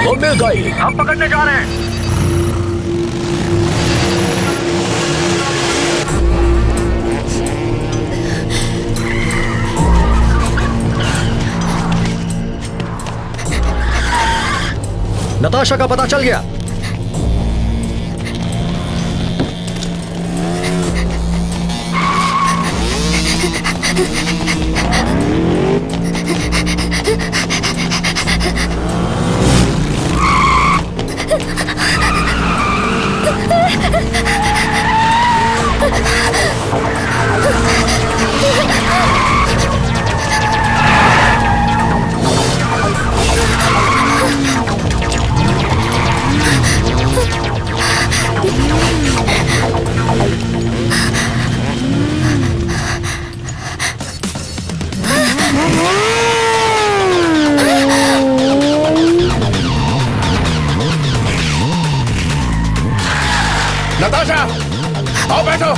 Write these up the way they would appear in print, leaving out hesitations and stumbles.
वो मिल गई। हम पकड़ने जा रहे हैं। नताशा का पता चल गया। नताशा, आओ बैठो।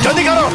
जल्दी करो।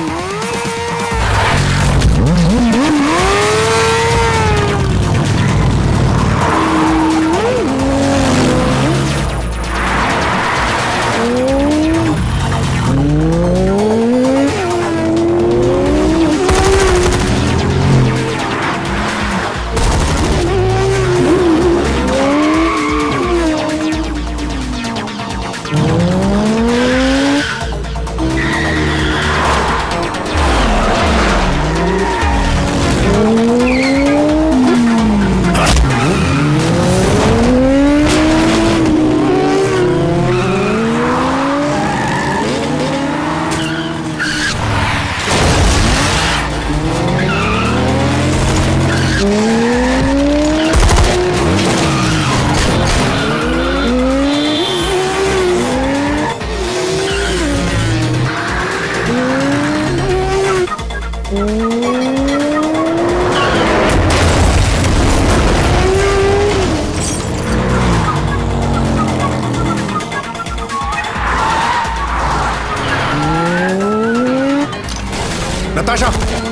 नताशा,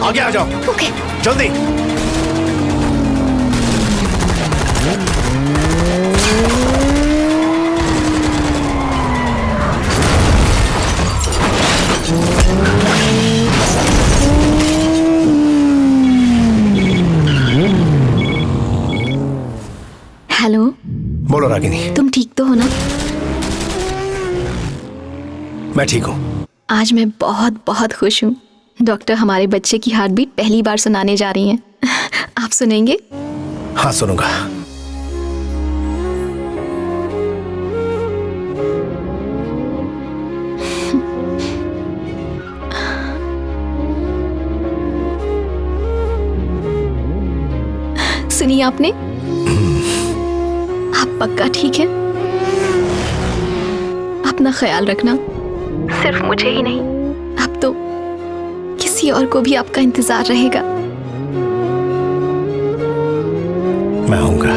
आगे आ जाओ। ओके। जल्दी। हेलो। बोलो रागिनी। तुम ठीक तो हो ना? मैं ठीक हूँ। आज मैं बहुत बहुत खुश हूँ। डॉक्टर हमारे बच्चे की हार्ट बीट पहली बार सुनाने जा रही हैं। आप सुनेंगे? हाँ, सुनूंगा। सुनिए आपने? आप पक्का ठीक है? अपना ख्याल रखना। सिर्फ मुझे ही नहीं, अब तो किसी और को भी आपका इंतजार रहेगा। मैं आऊंगा।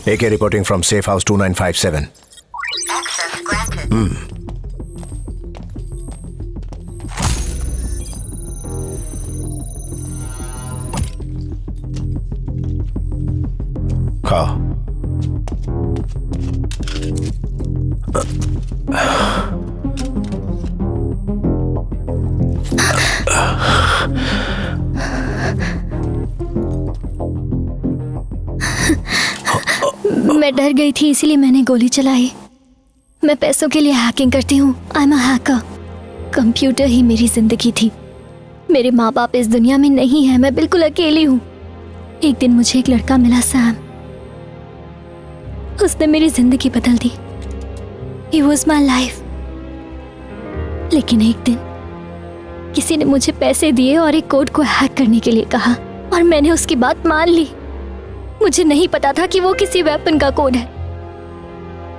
AK reporting from safe house 2957. Access granted. खाओ। मैं डर गई थी इसीलिए मैंने गोली चलाई। मैं पैसों के लिए हैकिंग करती हूँ। I am a hacker. Computer ही मेरी जिंदगी थी। मेरे माँ बाप इस दुनिया में नहीं है, मैं बिल्कुल अकेली हूँ। एक दिन मुझे एक लड़का मिला, सैम। उसने मेरी जिंदगी बदल दी। He was my life। लेकिन एक दिन किसी ने मुझे पैसे दिए और एक कोड को हैक करने के लिए कहा और मैंने उसकी बात मान ली। मुझे नहीं पता था कि वो किसी वेपन का कोड है,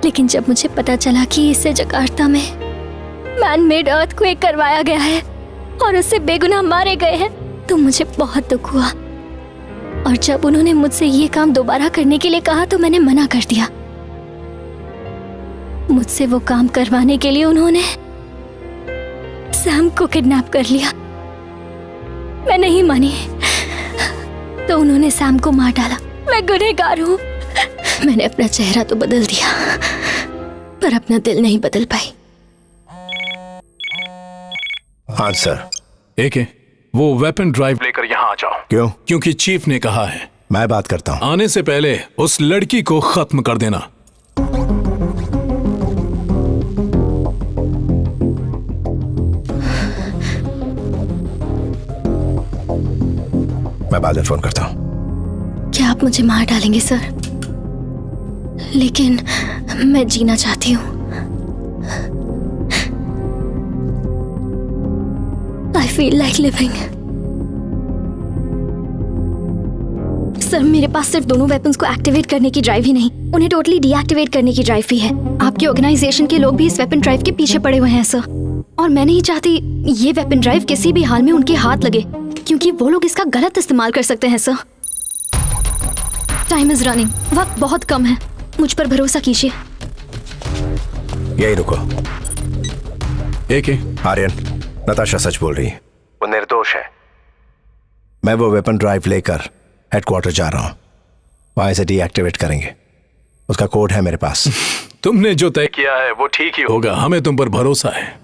लेकिन जब मुझे पता चला कि इसे जकार्ता में मैन मेड अर्थक्वेक करवाया गया है और उससे बेगुनाह मारे गए हैं, तो मुझे बहुत दुख हुआ। और जब उन्होंने मुझसे ये काम दोबारा करने के लिए कहा तो मैंने मना कर दिया। मुझसे वो काम करवाने के लिए उन्होंने सैम को किडनैप कर लिया। मैं नहीं मानी, तो उन्होंने सैम को मार डाला। मैं गुनहगार हूँ। मैंने अपना चेहरा तो बदल दिया, पर अपना दिल नहीं बदल पाई। आंसर। एके, वो वेपन ड्राइव लेकर यहाँ आ जाओ। क्यों? क्योंकि चीफ ने कहा है। मैं बात करता हूँ। आने से पहले उस लड़की को खत्म कर देना। मैं बाद में फोन करता हूँ। क्या आप मुझे मार डालेंगे सर? लेकिन मैं जीना चाहती हूँ। I feel like living। Sir, मेरे पास सिर्फ दोनों वेपन्स को एक्टिवेट करने की ड्राइव ही नहीं, उन्हें टोटली डीएक्टिवेट करने की ड्राइव भी है। आपकी ऑर्गेनाइजेशन के लोग भी इस वेपन ड्राइव के पीछे पड़े हुए हैं सर, और मैं नहीं चाहती ये वेपन ड्राइव किसी भी हाल में उनके हाथ लगे, क्योंकि वो लोग इसका गलत इस्तेमाल कर सकते हैं सर। टाइम इज रनिंग, वक्त बहुत कम है, मुझ पर भरोसा कीजिए। यही रुको। एके, आर्यन, नताशा सच बोल रही है। वो निर्दोष है। मैं वो वेपन ड्राइव लेकर हेडक्वार्टर जा रहा हूँ। वहां इसे डीएक्टिवेट करेंगे। उसका कोड है मेरे पास। तुमने जो तय किया है वो ठीक ही होगा। हमें तुम पर भरोसा है।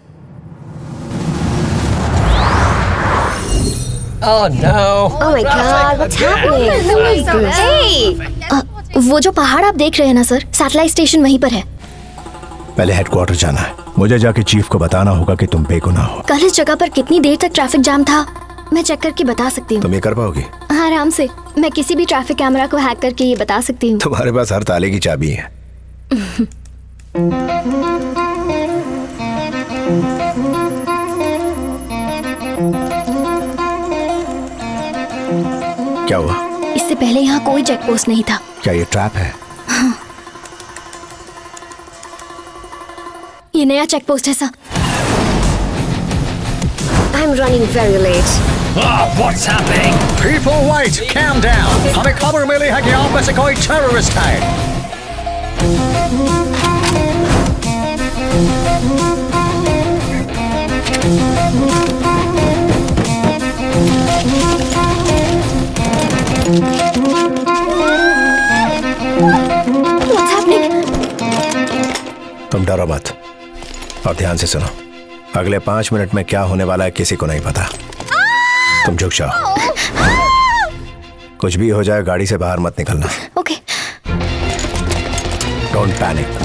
Oh no! Oh my god, what's happening? Hey! वो जो पहाड़ आप देख रहे हैं ना सर, सैटेलाइट स्टेशन वहीं पर है। पहले हेडक्वार्टर जाना है। मुझे जाके चीफ को बताना होगा कि तुम बेगुनाह हो। कल इस जगह पर कितनी देर तक ट्रैफिक जाम था, मैं चेक करके बता सकती हूँ। तुम ये कर पाओगी? हाँ, आराम से। मैं किसी भी ट्रैफिक कैमरा को हैक करके ये बता सकती हूँ। तुम्हारे पास हर ताले की चाबी है। क्या हुआ? इससे पहले यहाँ कोई चेक पोस्ट नहीं था। क्या ये ट्रैप है? ये नया चेक पोस्ट है sir. I'm running very late. What's happening? People wait, calm down. हमें खबर मिली है कि आप में से कोई टेररिस्ट है। What's happening? तुम डरो मत और ध्यान से सुनो। अगले 5 मिनट में क्या होने वाला है किसी को नहीं पता। तुम झुक जाओ। कुछ भी हो जाए गाड़ी से बाहर मत निकलना। ओके। Don't panic.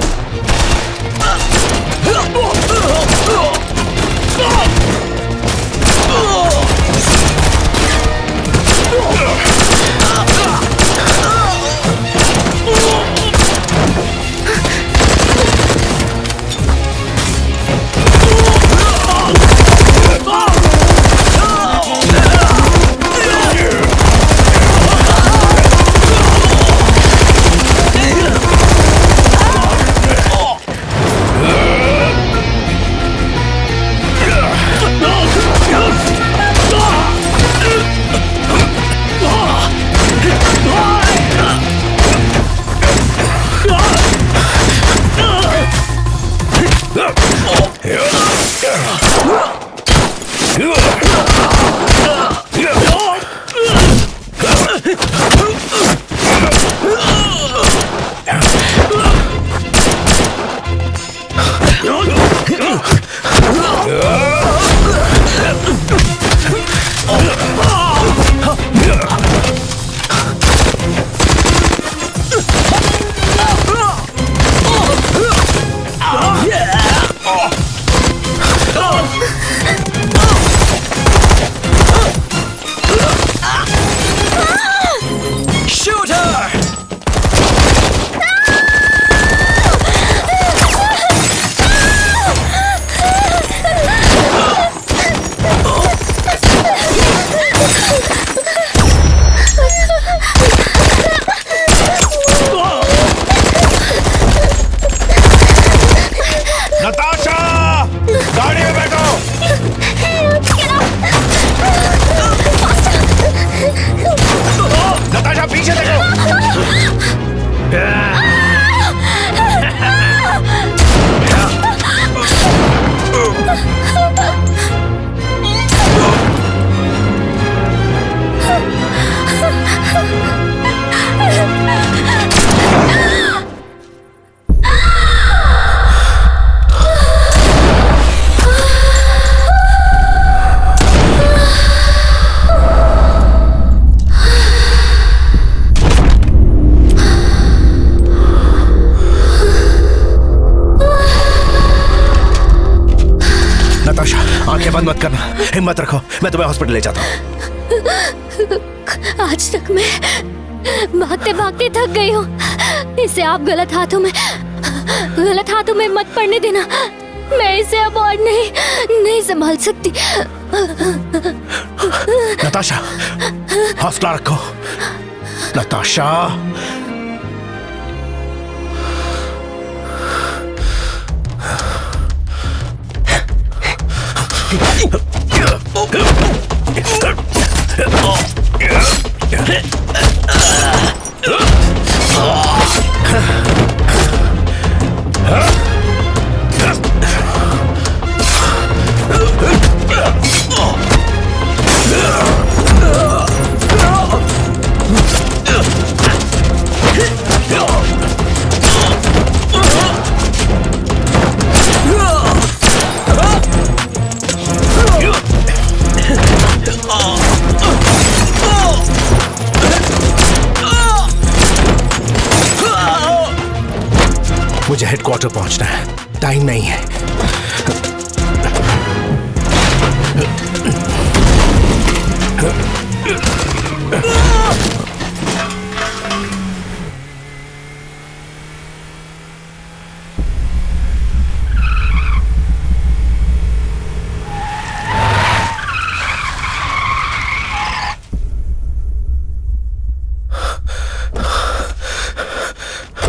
बंद मत करना, हिम्मत रखो, मैं तुम्हें हॉस्पिटल ले जाता हूँ। आज तक मैं भागते भागते थक गई हूँ। इसे आप गलत हाथों में मत पड़ने देना। मैं इसे अब और नहीं संभाल सकती। नताशा, हौसला रखो। नताशा, मुझे हेडक्वार्टर पहुंचना है, टाइम नहीं है।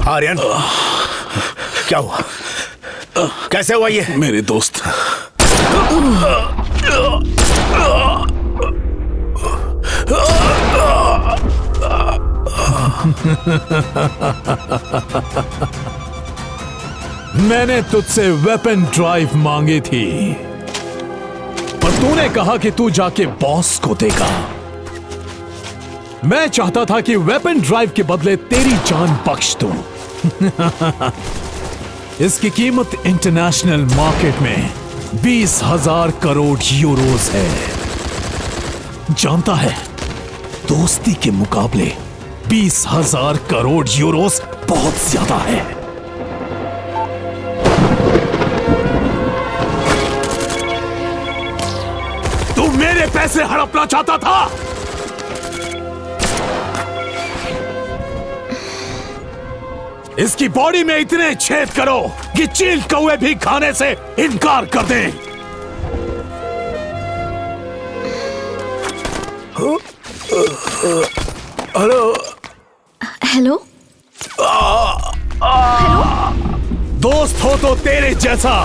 आर्यन, क्या हुआ? कैसे हुआ ये? मेरे दोस्त, मैंने तुझसे वेपन ड्राइव मांगी थी, पर तूने कहा कि तू जाके बॉस को देगा। मैं चाहता था कि वेपन ड्राइव के बदले तेरी जान बख्श दूं। इसकी कीमत इंटरनेशनल मार्केट में 20,000 करोड़ यूरोस है। जानता है, दोस्ती के मुकाबले 20,000 करोड़ यूरोस बहुत ज्यादा है। तू मेरे पैसे हड़पना चाहता था। इसकी बॉडी में इतने छेद करो कि चील कौवे भी खाने से इनकार कर दें। हेलो हेलो, दोस्त हो तो तेरे जैसा,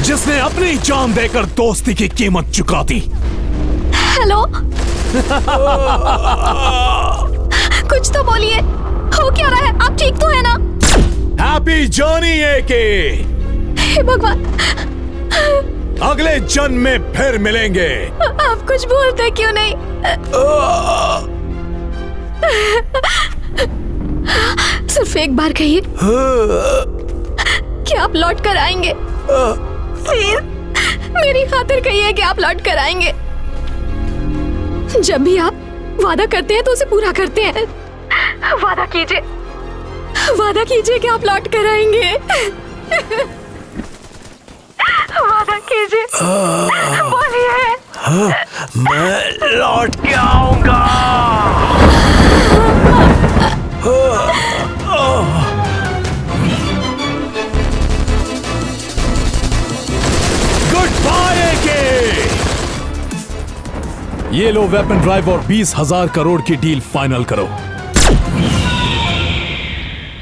जिसने अपनी जान देकर दोस्ती की कीमत चुका दी। हेलो। कुछ तो बोलिए, हो क्या रहा है? आप ठीक तो है ना? हैप्पी जर्नी एके। हे भगवान, अगले जन्म में फिर मिलेंगे। आप कुछ बोलते क्यों नहीं? सिर्फ एक बार कहिए कि आप लौट कर आएंगे। प्लीज मेरी खातिर कहिए कि आप लौट कर आएंगे। जब भी आप वादा करते हैं तो उसे पूरा करते हैं। वादा कीजिए कि आप लौट कर आएंगे। वादा कीजिए, बोलिए। मैं लौट के आऊंगा। Good by AK. ये लो वेपन ड्राइव और 20,000 करोड़ की डील फाइनल करो।